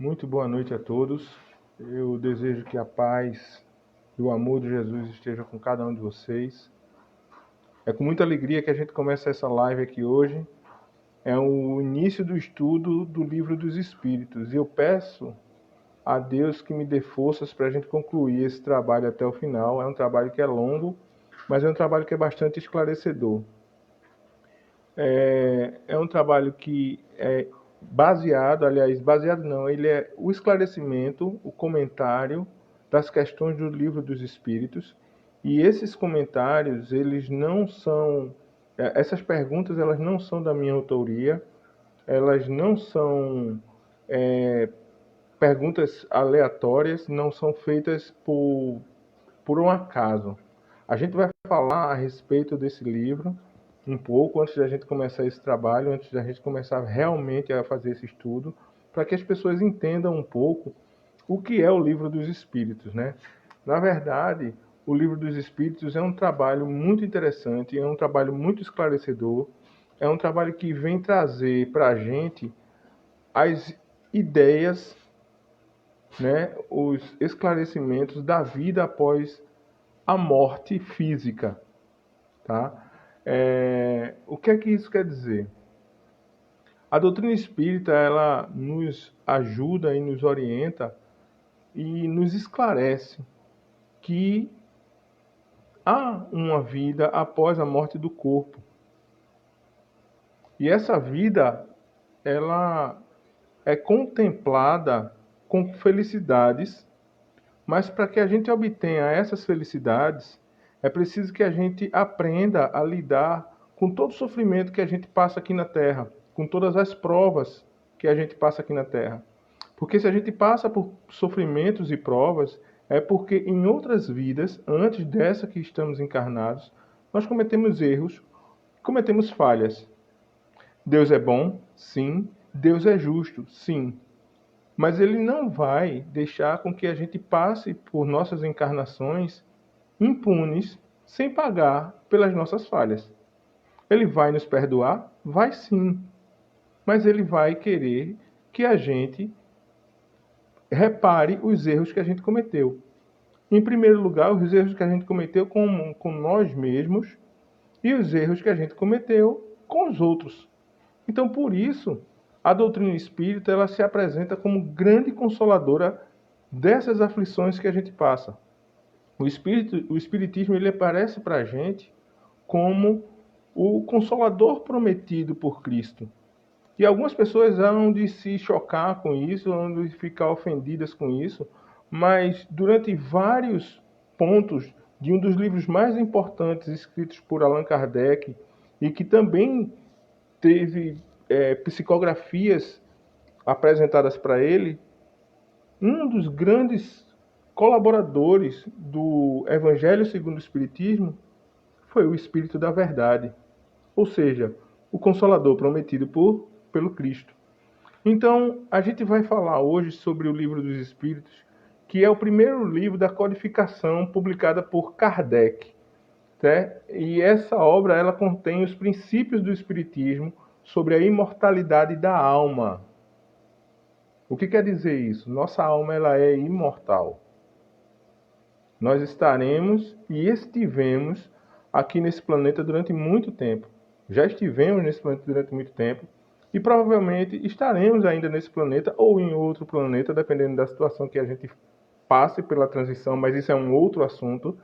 Muito boa noite a todos. Eu desejo que a paz e o amor de Jesus esteja com cada um de vocês. É com muita alegria que a gente começa essa live aqui hoje. É o início do estudo do Livro dos Espíritos. E eu peço a Deus que me dê forças para a gente concluir esse trabalho até o final. É um trabalho que é longo, mas é um trabalho que é bastante esclarecedor. É um trabalho que é baseado não, ele é o esclarecimento, o comentário das questões do Livro dos Espíritos. E esses comentários, eles não são, essas perguntas, elas não são da minha autoria, elas não são perguntas aleatórias, não são feitas por um acaso. A gente vai falar a respeito desse livro um pouco antes da gente começar esse trabalho, antes da gente começar realmente a fazer esse estudo, para que as pessoas entendam um pouco o que é o Livro dos Espíritos, né? Na verdade, o Livro dos Espíritos é um trabalho muito interessante, é um trabalho muito esclarecedor, é um trabalho que vem trazer para a gente as ideias, né, os esclarecimentos da vida após a morte física, tá? O que é que isso quer dizer? A doutrina espírita, ela nos ajuda e nos orienta e nos esclarece que há uma vida após a morte do corpo. E essa vida, ela é contemplada com felicidades, mas para que a gente obtenha essas felicidades, é preciso que a gente aprenda a lidar com todo o sofrimento que a gente passa aqui na Terra, com todas as provas que a gente passa aqui na Terra. Porque se a gente passa por sofrimentos e provas, é porque em outras vidas, antes dessa que estamos encarnados, nós cometemos erros, cometemos falhas. Deus é bom? Sim. Deus é justo? Sim. Mas ele não vai deixar com que a gente passe por nossas encarnações impunes, sem pagar pelas nossas falhas. Ele vai nos perdoar? Vai sim. Mas ele vai querer que a gente repare os erros que a gente cometeu. Em primeiro lugar, os erros que a gente cometeu com nós mesmos e os erros que a gente cometeu com os outros. Então, por isso, a doutrina espírita ela se apresenta como grande consoladora dessas aflições que a gente passa. O espiritismo ele aparece para a gente como o consolador prometido por Cristo. E algumas pessoas hão de se chocar com isso, hão de ficar ofendidas com isso, mas durante vários pontos de um dos livros mais importantes escritos por Allan Kardec, e que também teve psicografias apresentadas para ele, um dos grandes colaboradores do Evangelho segundo o Espiritismo foi o Espírito da Verdade, ou seja, o Consolador prometido pelo Cristo. Então, a gente vai falar hoje sobre o Livro dos Espíritos, que é o primeiro livro da codificação publicada por Kardec. Né? E essa obra ela contém os princípios do Espiritismo sobre a imortalidade da alma. O que quer dizer isso? Nossa alma ela é imortal. Nós estaremos e estivemos aqui nesse planeta durante muito tempo. Já estivemos nesse planeta durante muito tempo e provavelmente estaremos ainda nesse planeta ou em outro planeta, dependendo da situação que a gente passe pela transição, mas isso é um outro assunto.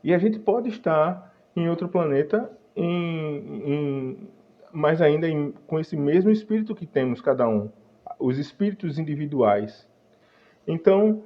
E a gente pode estar em outro planeta, mas ainda com esse mesmo espírito que temos cada um, os espíritos individuais. Então,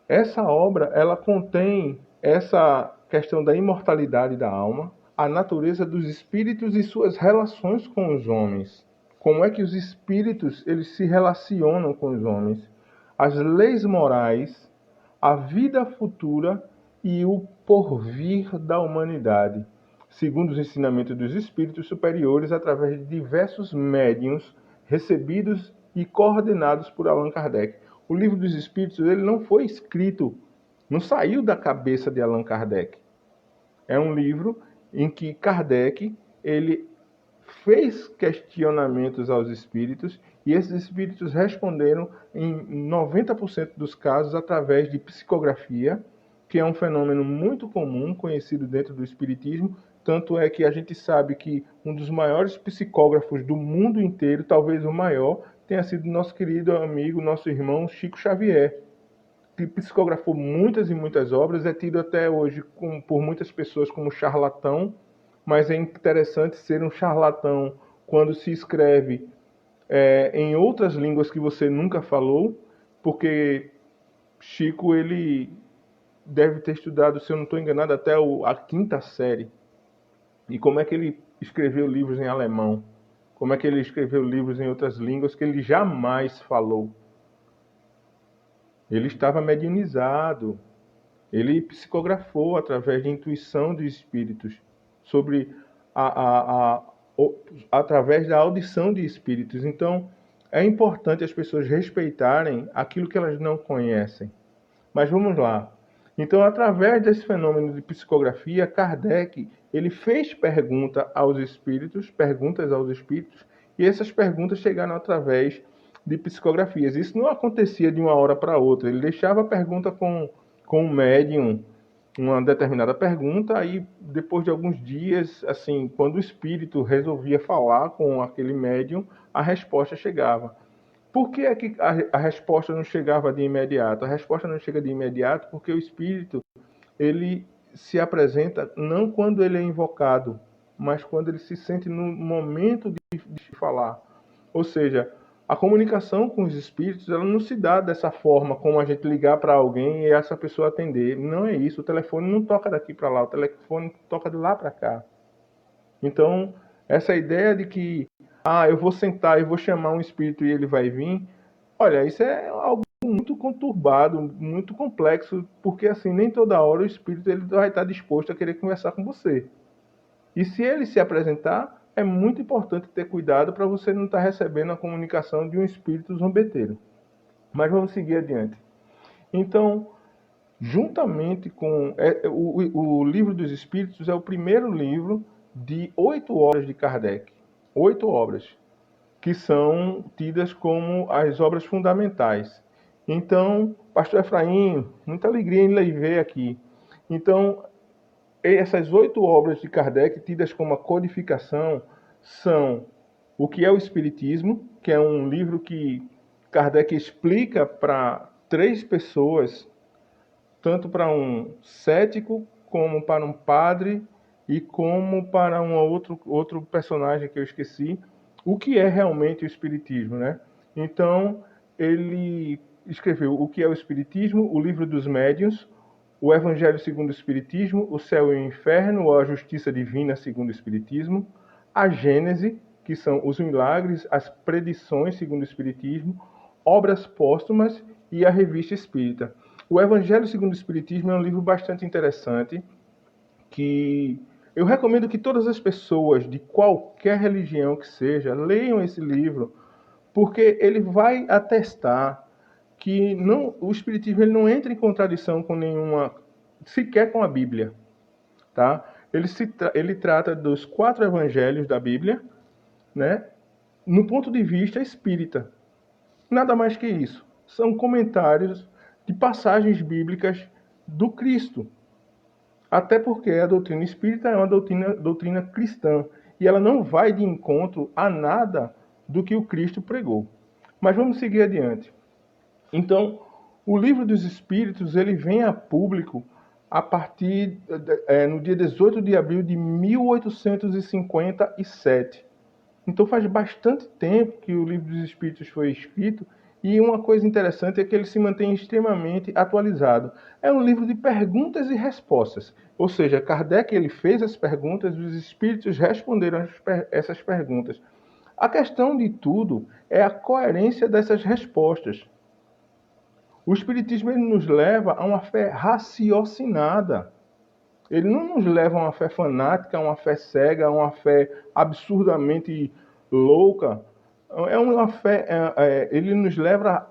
essa obra, ela contém essa questão da imortalidade da alma, a natureza dos espíritos e suas relações com os homens. Como é que os espíritos eles se relacionam com os homens? As leis morais, a vida futura e o porvir da humanidade, segundo os ensinamentos dos espíritos superiores através de diversos médiuns recebidos e coordenados por Allan Kardec. O Livro dos Espíritos ele não foi escrito, não saiu da cabeça de Allan Kardec. É um livro em que Kardec ele fez questionamentos aos espíritos e esses espíritos responderam em 90% dos casos através de psicografia, que é um fenômeno muito comum, conhecido dentro do espiritismo. Tanto é que a gente sabe que um dos maiores psicógrafos do mundo inteiro, talvez o maior, tenha sido nosso querido amigo, nosso irmão Chico Xavier, que psicografou muitas e muitas obras, é tido até hoje por muitas pessoas como charlatão, mas é interessante ser um charlatão quando se escreve em outras línguas que você nunca falou, porque Chico, ele deve ter estudado, se eu não estou enganado, até a quinta série. E como é que ele escreveu livros em alemão? Como é que ele escreveu livros em outras línguas que ele jamais falou? Ele estava mediunizado. Ele psicografou através de intuição de espíritos, sobre através da audição de espíritos. Então, é importante as pessoas respeitarem aquilo que elas não conhecem. Mas vamos lá. Então, através desse fenômeno de psicografia, Kardec ele fez perguntas aos espíritos, e essas perguntas chegaram através de psicografias. Isso não acontecia de uma hora para outra. Ele deixava a pergunta com o médium, uma determinada pergunta, aí depois de alguns dias, assim, quando o espírito resolvia falar com aquele médium, a resposta chegava. Por que é que a resposta não chegava de imediato? A resposta não chega de imediato porque o espírito ele se apresenta não quando ele é invocado, mas quando ele se sente no momento de falar. Ou seja, a comunicação com os espíritos ela não se dá dessa forma, como a gente ligar para alguém e essa pessoa atender. Não é isso. O telefone não toca daqui para lá, o telefone toca de lá para cá. Então, essa ideia de que eu vou sentar e vou chamar um espírito e ele vai vir, olha, isso é algo muito conturbado, muito complexo, porque assim, nem toda hora o espírito ele vai estar disposto a querer conversar com você. E se ele se apresentar, é muito importante ter cuidado para você não estar recebendo a comunicação de um espírito zombeteiro. Mas vamos seguir adiante. Então, juntamente com o Livro dos Espíritos é o primeiro livro de 8 obras de Kardec. 8 obras, que são tidas como as obras fundamentais. Então, pastor Efraim, muita alegria em lhe ver aqui. Então, essas 8 obras de Kardec, tidas como a codificação, são O que é o Espiritismo, que é um livro que Kardec explica para 3 pessoas, tanto para um cético, como para um padre, e como para um outro personagem que eu esqueci, o que é realmente o Espiritismo, né? Então, ele escreveu O que é o Espiritismo, o Livro dos Médiuns, o Evangelho segundo o Espiritismo, o Céu e o Inferno, ou a Justiça Divina segundo o Espiritismo, a Gênese, que são os milagres, as predições segundo o Espiritismo, obras póstumas e a Revista Espírita. O Evangelho segundo o Espiritismo é um livro bastante interessante, que eu recomendo que todas as pessoas de qualquer religião que seja leiam esse livro, porque ele vai atestar que o Espiritismo ele não entra em contradição com nenhuma, sequer com a Bíblia. Tá? Ele trata dos 4 evangelhos da Bíblia, né, no ponto de vista espírita. Nada mais que isso. São comentários de passagens bíblicas do Cristo. Até porque a doutrina espírita é uma doutrina cristã. E ela não vai de encontro a nada do que o Cristo pregou. Mas vamos seguir adiante. Então, o Livro dos Espíritos ele vem a público a partir no dia 18 de abril de 1857. Então faz bastante tempo que o Livro dos Espíritos foi escrito e uma coisa interessante é que ele se mantém extremamente atualizado. É um livro de perguntas e respostas. Ou seja, Kardec ele fez as perguntas e os espíritos responderam essas perguntas. A questão de tudo é a coerência dessas respostas. O Espiritismo ele nos leva a uma fé raciocinada. Ele não nos leva a uma fé fanática, a uma fé cega, a uma fé absurdamente louca. É uma fé, ele nos leva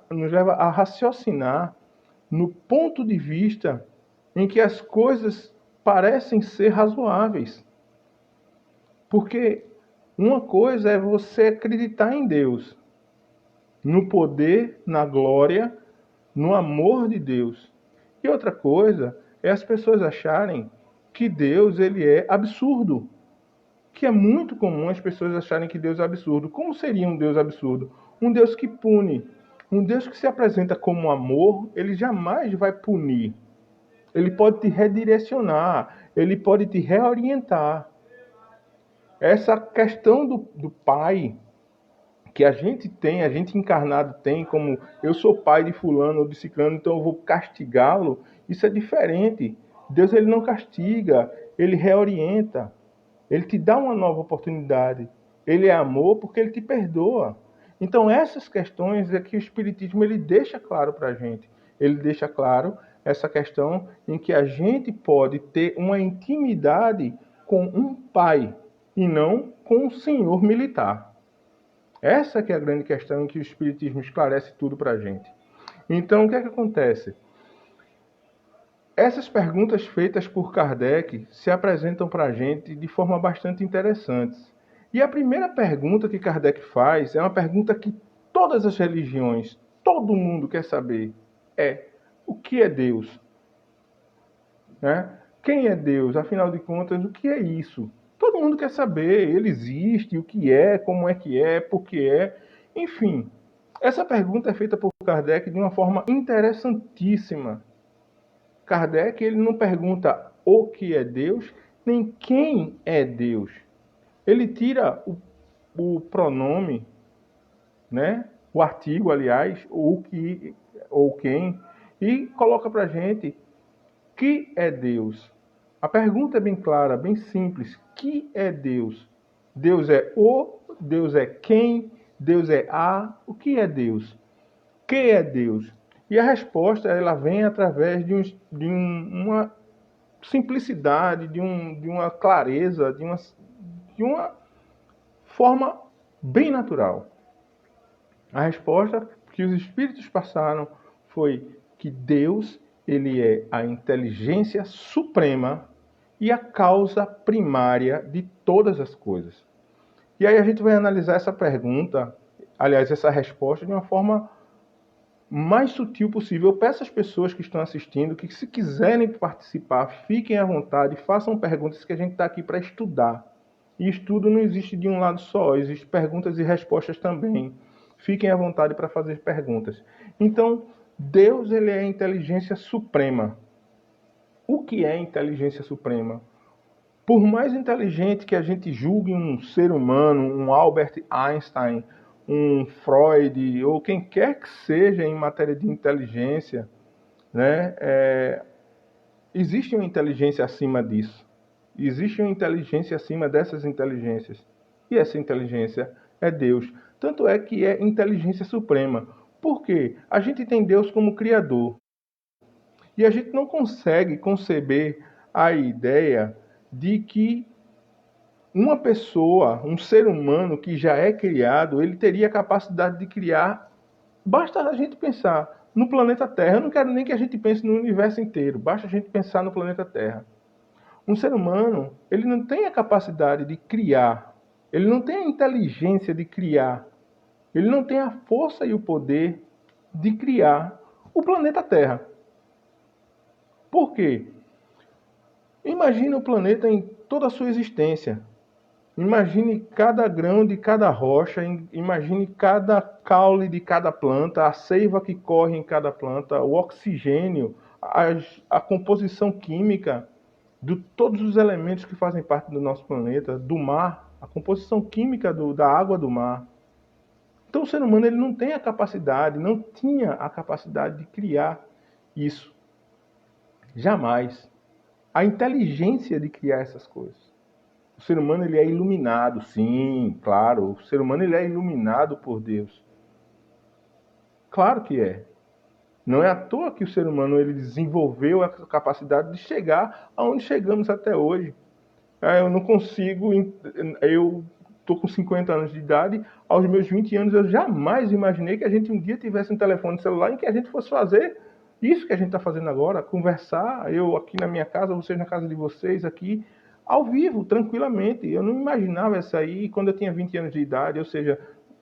a raciocinar no ponto de vista em que as coisas parecem ser razoáveis. Porque Uma coisa é você acreditar em Deus, no poder, na glória, no amor de Deus. E outra coisa é as pessoas acharem que Deus ele é absurdo. Que é muito comum as pessoas acharem que Deus é absurdo. Como seria um Deus absurdo? Um Deus que pune. Um Deus que se apresenta como amor, ele jamais vai punir. Ele pode te redirecionar, ele pode te reorientar. Essa questão do pai, que a gente tem, a gente encarnado tem, como eu sou pai de fulano ou de ciclano, então eu vou castigá-lo, isso é diferente. Deus ele não castiga, ele reorienta. Ele te dá uma nova oportunidade. Ele é amor porque ele te perdoa. Então essas questões é que o Espiritismo ele deixa claro para a gente. Ele deixa claro essa questão em que a gente pode ter uma intimidade com um pai e não com um senhor militar. Essa que é a grande questão em que o Espiritismo esclarece tudo para a gente. Então o que é que acontece? Essas perguntas feitas por Kardec se apresentam para a gente de forma bastante interessante. E a primeira pergunta que Kardec faz é uma pergunta que todas as religiões, todo mundo quer saber. É, o que é Deus? Né? Quem é Deus? Afinal de contas, o que é isso? Todo mundo quer saber. Ele existe, o que é, como é que é, por que é. Enfim, essa pergunta é feita por Kardec de uma forma interessantíssima. Kardec ele não pergunta o que é Deus, nem quem é Deus. Ele tira o pronome, né? O artigo, aliás, o que ou quem, e coloca para a gente que é Deus. A pergunta é bem clara, bem simples. Que é Deus? Deus é o, Deus é quem, Deus é a. O que é Deus? Que é Deus? E a resposta ela vem através de uma simplicidade, de uma clareza, de uma forma bem natural. A resposta que os espíritos passaram foi que Deus ele é a inteligência suprema e a causa primária de todas as coisas. E aí a gente vai analisar essa pergunta, aliás, essa resposta de uma forma mais sutil possível. Eu peço às pessoas que estão assistindo que, se quiserem participar, fiquem à vontade, façam perguntas, que a gente está aqui para estudar. E estudo não existe de um lado só, existem perguntas e respostas também. Fiquem à vontade para fazer perguntas. Então, Deus ele é a inteligência suprema. O que é inteligência suprema? Por mais inteligente que a gente julgue um ser humano, um Albert Einstein, um Freud, ou quem quer que seja em matéria de inteligência, né? Existe uma inteligência acima disso. Existe uma inteligência acima dessas inteligências. E essa inteligência é Deus. Tanto é que é inteligência suprema. Por quê? A gente tem Deus como Criador. E a gente não consegue conceber a ideia de que uma pessoa, um ser humano que já é criado, ele teria a capacidade de criar. Basta a gente pensar no planeta Terra. Eu não quero nem que a gente pense no universo inteiro. Basta a gente pensar no planeta Terra. Um ser humano, ele não tem a capacidade de criar. Ele não tem a inteligência de criar. Ele não tem a força e o poder de criar o planeta Terra. Por quê? Imagine o planeta em toda a sua existência. Imagine cada grão de cada rocha, imagine cada caule de cada planta, a seiva que corre em cada planta, o oxigênio, a composição química de todos os elementos que fazem parte do nosso planeta, do mar, a composição química da água do mar. Então o ser humano ele não tem a capacidade, não tinha a capacidade de criar isso. Jamais. A inteligência de criar essas coisas. O ser humano ele é iluminado, sim, claro. O ser humano ele é iluminado por Deus. Claro que é. Não é à toa que o ser humano ele desenvolveu a capacidade de chegar aonde chegamos até hoje. Eu não consigo, eu estou com 50 anos de idade, aos meus 20 anos eu jamais imaginei que a gente um dia tivesse um telefone celular em que a gente fosse fazer isso que a gente está fazendo agora, conversar, eu aqui na minha casa, vocês na casa de vocês aqui, ao vivo, tranquilamente. Eu não imaginava essa aí quando eu tinha 20 anos de idade, ou seja,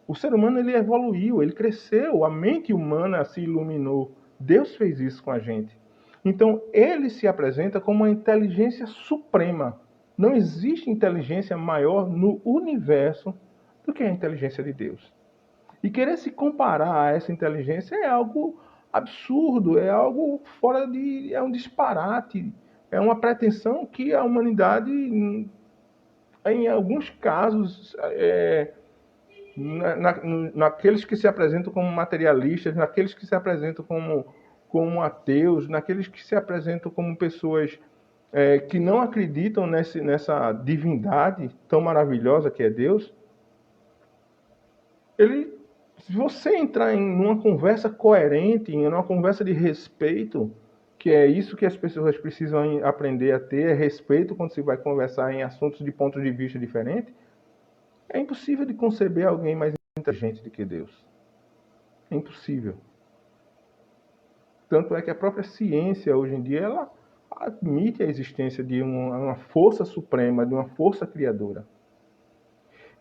o ser humano ele evoluiu, ele cresceu, a mente humana se iluminou. Deus fez isso com a gente. Então, ele se apresenta como uma inteligência suprema. Não existe inteligência maior no universo do que a inteligência de Deus. E querer se comparar a essa inteligência é algo absurdo, é algo fora de. É um disparate, é uma pretensão que a humanidade, em alguns casos, naqueles que se apresentam como materialistas, naqueles que se apresentam como ateus, naqueles que se apresentam como pessoas que não acreditam nessa divindade tão maravilhosa que é Deus, se você entrar em uma conversa coerente, em uma conversa de respeito, que é isso que as pessoas precisam aprender a ter, é respeito quando se vai conversar em assuntos de pontos de vista diferentes, é impossível de conceber alguém mais inteligente do que Deus. É impossível. Tanto é que a própria ciência, hoje em dia, ela admite a existência de uma força suprema, de uma força criadora.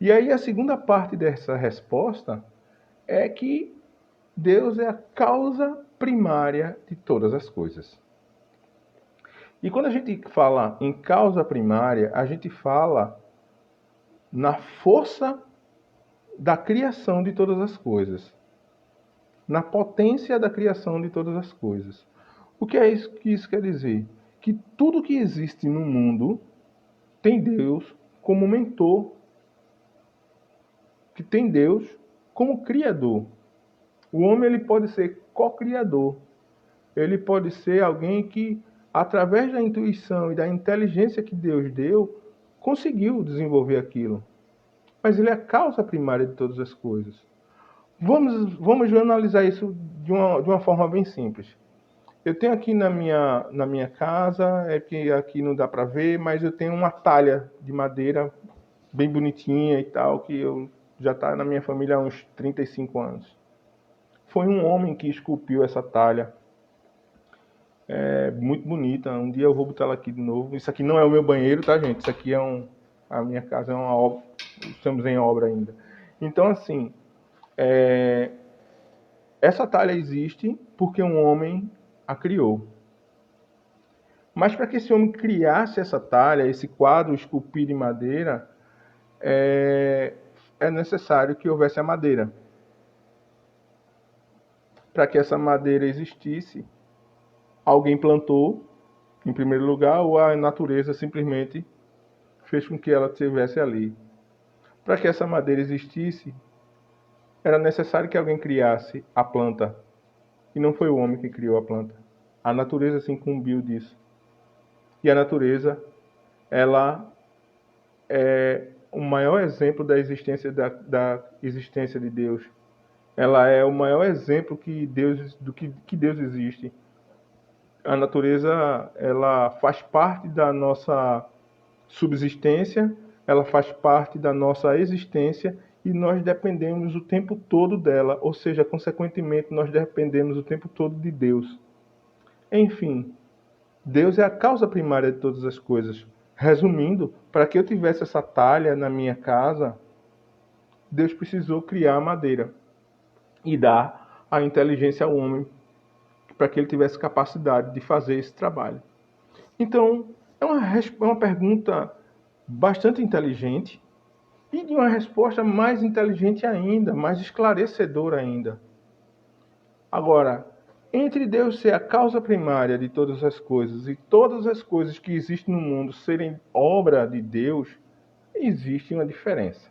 E aí a segunda parte dessa resposta é que Deus é a causa primária de todas as coisas. E quando a gente fala em causa primária, a gente fala na força da criação de todas as coisas, na potência da criação de todas as coisas. O que é isso que isso quer dizer? Que tudo que existe no mundo tem Deus como mentor, que tem Deus como criador. O homem ele pode ser co-criador. Ele pode ser alguém que, através da intuição e da inteligência que Deus deu, conseguiu desenvolver aquilo. Mas ele é a causa primária de todas as coisas. Vamos analisar isso de uma forma bem simples. Eu tenho aqui na minha casa, é que aqui não dá para ver, mas eu tenho uma talha de madeira bem bonitinha e tal, que já está na minha família há uns 35 anos. Foi um homem que esculpiu essa talha. É muito bonita. Um dia eu vou botar ela aqui de novo. Isso aqui não é o meu banheiro, tá, gente? Isso aqui a minha casa é uma obra. Estamos em obra ainda. Então, assim, essa talha existe porque um homem a criou. Mas para que esse homem criasse essa talha, esse quadro esculpido em madeira, é necessário que houvesse a madeira. Para que essa madeira existisse, alguém plantou, em primeiro lugar, ou a natureza simplesmente fez com que ela estivesse ali. Para que essa madeira existisse, era necessário que alguém criasse a planta. E não foi o homem que criou a planta. A natureza se incumbiu disso. E a natureza, ela é o maior exemplo da existência da existência de Deus. Ela é o maior exemplo do que Deus existe. A natureza, ela faz parte da nossa subsistência, ela faz parte da nossa existência e nós dependemos o tempo todo dela, ou seja, consequentemente, nós dependemos o tempo todo de Deus. Enfim, Deus é a causa primária de todas as coisas. Resumindo, para que eu tivesse essa talha na minha casa, Deus precisou criar a madeira e dar a inteligência ao homem para que ele tivesse capacidade de fazer esse trabalho. Então, é uma pergunta bastante inteligente e de uma resposta mais inteligente ainda, mais esclarecedora ainda. Agora, entre Deus ser a causa primária de todas as coisas e todas as coisas que existem no mundo serem obra de Deus, existe uma diferença.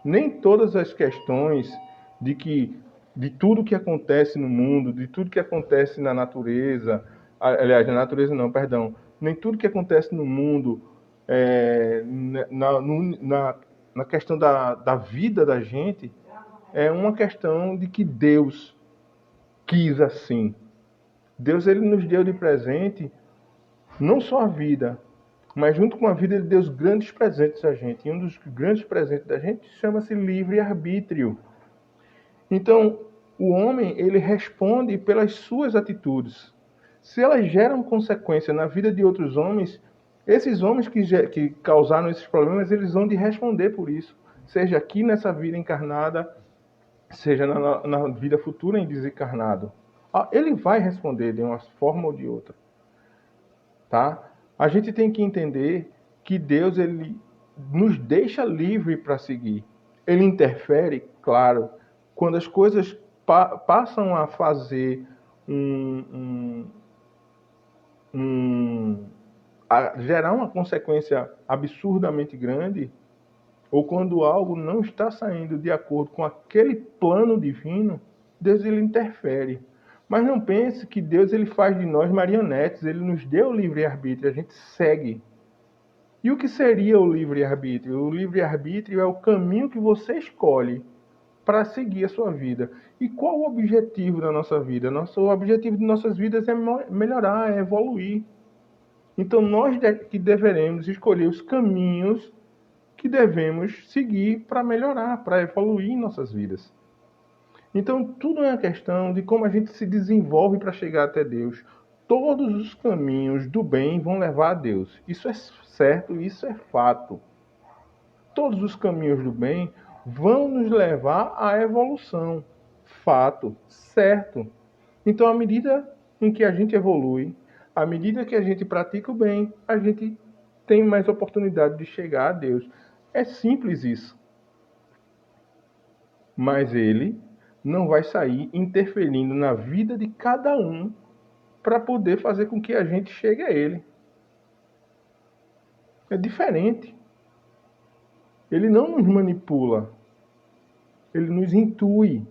Nem todas as questões de tudo que acontece no mundo, de tudo que acontece na natureza, aliás, na natureza não, perdão, nem tudo que acontece no mundo, na questão da vida da gente, é uma questão de que Deus quis assim. Deus ele nos deu de presente não só a vida, mas junto com a vida ele deu os grandes presentes a gente. E um dos grandes presentes da gente chama-se livre-arbítrio. Então, o homem ele responde pelas suas atitudes. Se elas geram consequência na vida de outros homens, Esses homens que causaram esses problemas, eles vão de responder por isso. Seja aqui nessa vida encarnada, seja na vida futura em desencarnado. Ele vai responder de uma forma ou de outra. Tá? A gente tem que entender que Deus ele nos deixa livre para seguir. Ele interfere, claro, quando as coisas passam a fazer a gerar uma consequência absurdamente grande, ou quando algo não está saindo de acordo com aquele plano divino, Deus ele interfere. Mas não pense que Deus ele faz de nós marionetes, ele nos deu o livre-arbítrio, a gente segue. E o que seria o livre-arbítrio? O livre-arbítrio é o caminho que você escolhe para seguir a sua vida. E qual o objetivo da nossa vida? O objetivo de nossas vidas é melhorar, é evoluir. Então nós que deveremos escolher os caminhos que devemos seguir para melhorar, para evoluir em nossas vidas. Então, tudo é uma questão de como a gente se desenvolve para chegar até Deus. Todos os caminhos do bem vão levar a Deus. Isso é certo, isso é fato. Todos os caminhos do bem vão nos levar à evolução. Fato, certo. Então, à medida em que a gente evolui, à medida que a gente pratica o bem, a gente tem mais oportunidade de chegar a Deus. É simples isso. Mas ele não vai sair interferindo na vida de cada um para poder fazer com que a gente chegue a ele. É diferente. Ele não nos manipula. Ele nos intui.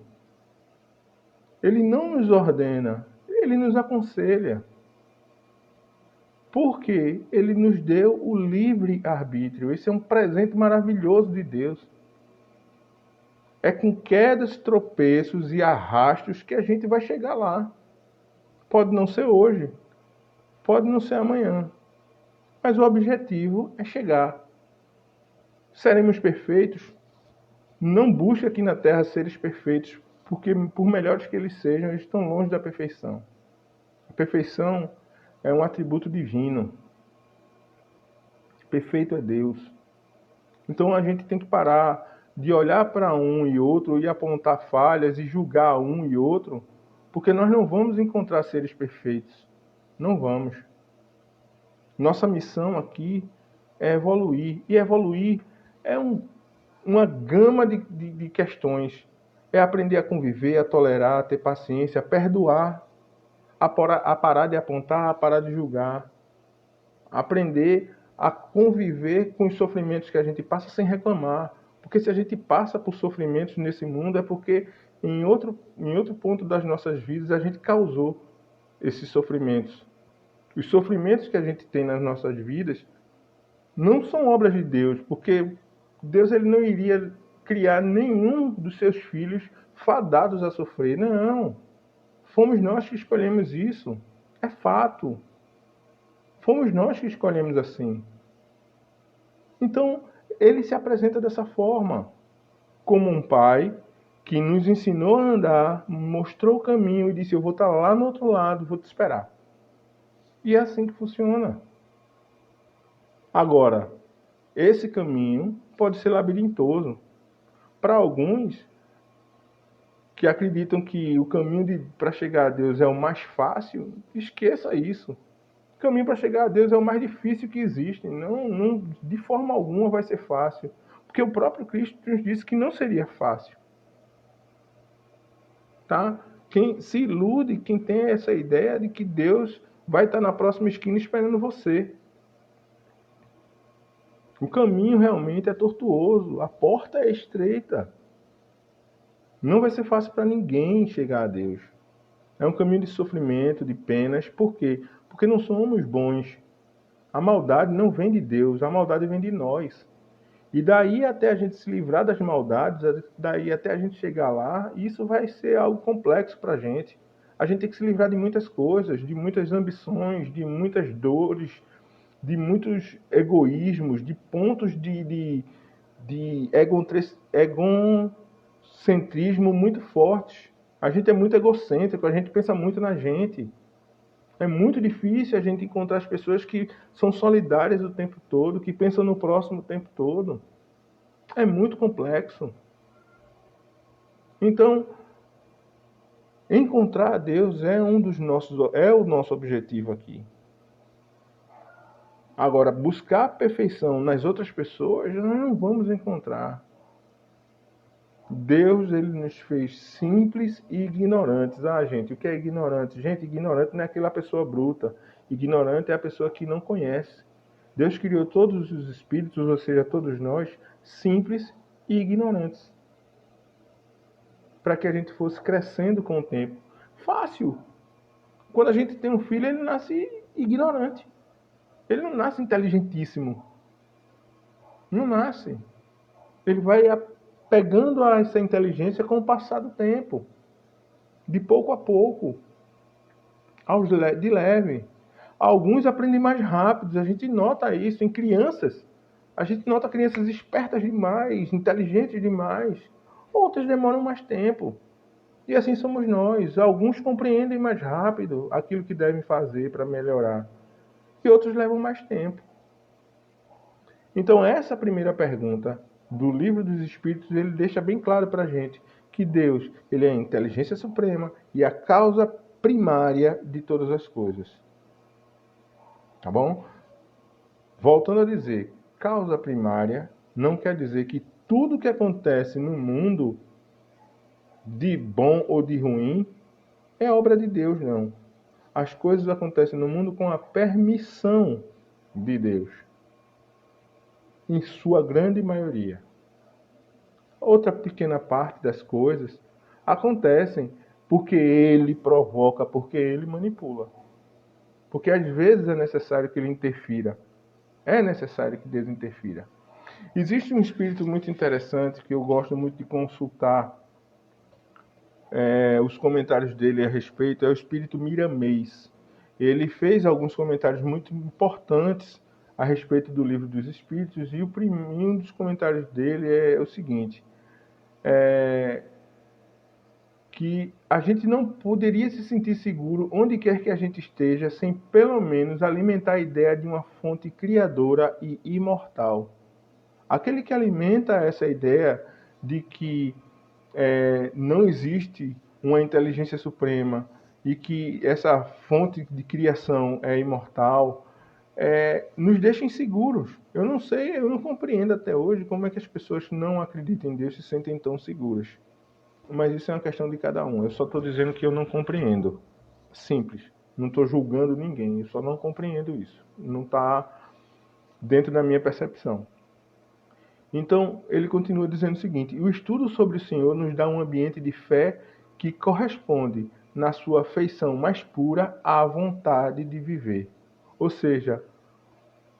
Ele não nos ordena. Ele nos aconselha. Porque ele nos deu o livre-arbítrio. Esse é um presente maravilhoso de Deus. É com quedas, tropeços e arrastos que a gente vai chegar lá. Pode não ser hoje, pode não ser amanhã, mas o objetivo é chegar. Seremos perfeitos? Não busque aqui na Terra seres perfeitos, porque por melhores que eles sejam, eles estão longe da perfeição. A perfeição é um atributo divino. Perfeito é Deus. Então a gente tem que parar de olhar para um e outro e apontar falhas e julgar um e outro, porque nós não vamos encontrar seres perfeitos. Não vamos. Nossa missão aqui é evoluir. E evoluir é uma gama de questões. É aprender a conviver, a tolerar, a ter paciência, a perdoar, a parar de apontar, a parar de julgar. Aprender a conviver com os sofrimentos que a gente passa sem reclamar. Porque se a gente passa por sofrimentos nesse mundo é porque em outro ponto das nossas vidas a gente causou esses sofrimentos. Os sofrimentos que a gente tem nas nossas vidas não são obras de Deus, porque Deus ele não iria criar nenhum dos seus filhos fadados a sofrer. Não. Fomos nós que escolhemos isso. É fato. Fomos nós que escolhemos assim. Então, ele se apresenta dessa forma, como um pai que nos ensinou a andar, mostrou o caminho e disse, eu vou estar lá no outro lado, vou te esperar. E é assim que funciona. Agora, esse caminho pode ser labirintoso. Para alguns que acreditam que o caminho para chegar a Deus é o mais fácil, esqueça isso. O caminho para chegar a Deus é o mais difícil que existe. Não, de forma alguma vai ser fácil. Porque o próprio Cristo nos disse que não seria fácil. Tá? Quem se ilude, quem tem essa ideia de que Deus vai estar na próxima esquina esperando você. O caminho realmente é tortuoso, a porta é estreita. Não vai ser fácil para ninguém chegar a Deus. É um caminho de sofrimento, de penas. Por quê? Porque não somos bons. A maldade não vem de Deus, a maldade vem de nós. E daí até a gente se livrar das maldades, daí até a gente chegar lá, isso vai ser algo complexo para a gente. A gente tem que se livrar de muitas coisas, de muitas ambições, de muitas dores, de muitos egoísmos, de pontos de egocentrismo muito fortes. A gente é muito egocêntrico, a gente pensa muito na gente. É muito difícil a gente encontrar as pessoas que são solidárias o tempo todo, que pensam no próximo o tempo todo. É muito complexo. Então, encontrar a Deus é o nosso objetivo aqui. Agora, buscar a perfeição nas outras pessoas, nós não vamos encontrar. Deus, ele nos fez simples e ignorantes. Ah, gente, o que é ignorante? Gente, ignorante não é aquela pessoa bruta. Ignorante é a pessoa que não conhece. Deus criou todos os espíritos, ou seja, todos nós, simples e ignorantes. Para que a gente fosse crescendo com o tempo. Fácil. Quando a gente tem um filho, ele nasce ignorante. Ele não nasce inteligentíssimo. Não nasce. Ele vai pegando essa inteligência com o passar do tempo. De pouco a pouco. De leve. Alguns aprendem mais rápido. A gente nota isso em crianças. A gente nota crianças espertas demais, inteligentes demais. Outras demoram mais tempo. E assim somos nós. Alguns compreendem mais rápido aquilo que devem fazer para melhorar. E outros levam mais tempo. Então, essa primeira pergunta do Livro dos Espíritos, ele deixa bem claro para a gente que Deus, ele é a inteligência suprema e a causa primária de todas as coisas. Tá bom? Voltando a dizer, causa primária não quer dizer que tudo que acontece no mundo, de bom ou de ruim, é obra de Deus, não. As coisas acontecem no mundo com a permissão de Deus. Em sua grande maioria. Outra pequena parte das coisas acontecem porque ele provoca, porque ele manipula. Porque às vezes é necessário que ele interfira. É necessário que Deus interfira. Existe um espírito muito interessante que eu gosto muito de consultar os comentários dele a respeito, é o espírito Miramês. Ele fez alguns comentários muito importantes a respeito do Livro dos Espíritos, e um dos comentários dele é o seguinte, que a gente não poderia se sentir seguro onde quer que a gente esteja sem pelo menos alimentar a ideia de uma fonte criadora e imortal. Aquele que alimenta essa ideia de que não existe uma inteligência suprema e que essa fonte de criação é imortal, nos deixa inseguros. Eu não sei, eu não compreendo até hoje como é que as pessoas que não acreditam em Deus se sentem tão seguras. Mas isso é uma questão de cada um. Eu só estou dizendo que eu não compreendo. Simples. Não estou julgando ninguém. Eu só não compreendo isso. Não está dentro da minha percepção. Então, ele continua dizendo o seguinte: o estudo sobre o Senhor nos dá um ambiente de fé que corresponde, na sua feição mais pura, à vontade de viver. Ou seja,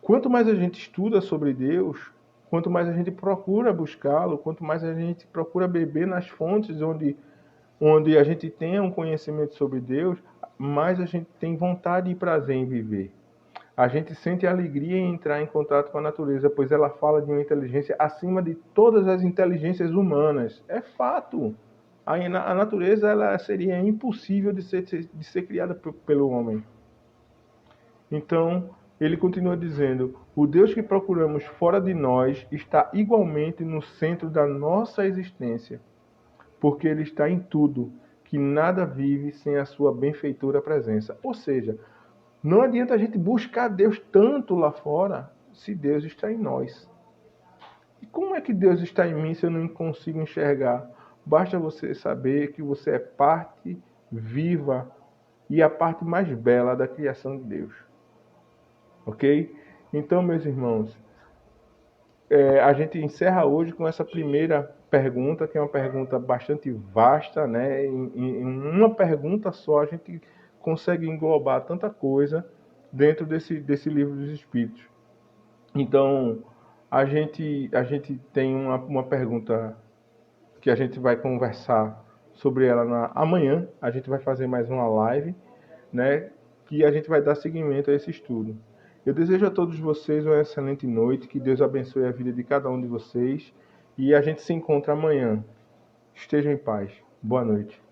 quanto mais a gente estuda sobre Deus, quanto mais a gente procura buscá-lo, quanto mais a gente procura beber nas fontes onde a gente tenha um conhecimento sobre Deus, mais a gente tem vontade e prazer em viver. A gente sente alegria em entrar em contato com a natureza, pois ela fala de uma inteligência acima de todas as inteligências humanas. É fato. A natureza ela seria impossível de ser criada pelo homem. Então, ele continua dizendo: o Deus que procuramos fora de nós está igualmente no centro da nossa existência, porque ele está em tudo, que nada vive sem a sua benfeitora presença. Ou seja, não adianta a gente buscar Deus tanto lá fora, se Deus está em nós. E como é que Deus está em mim se eu não consigo enxergar? Basta você saber que você é parte viva e a parte mais bela da criação de Deus. Ok? Então, meus irmãos, a gente encerra hoje com essa primeira pergunta, que é uma pergunta bastante vasta, né? Em uma pergunta só a gente consegue englobar tanta coisa dentro desse livro dos Espíritos. Então, a gente tem uma pergunta que a gente vai conversar sobre ela amanhã. A gente vai fazer mais uma live, né? Que a gente vai dar seguimento a esse estudo. Eu desejo a todos vocês uma excelente noite, que Deus abençoe a vida de cada um de vocês e a gente se encontra amanhã. Estejam em paz. Boa noite.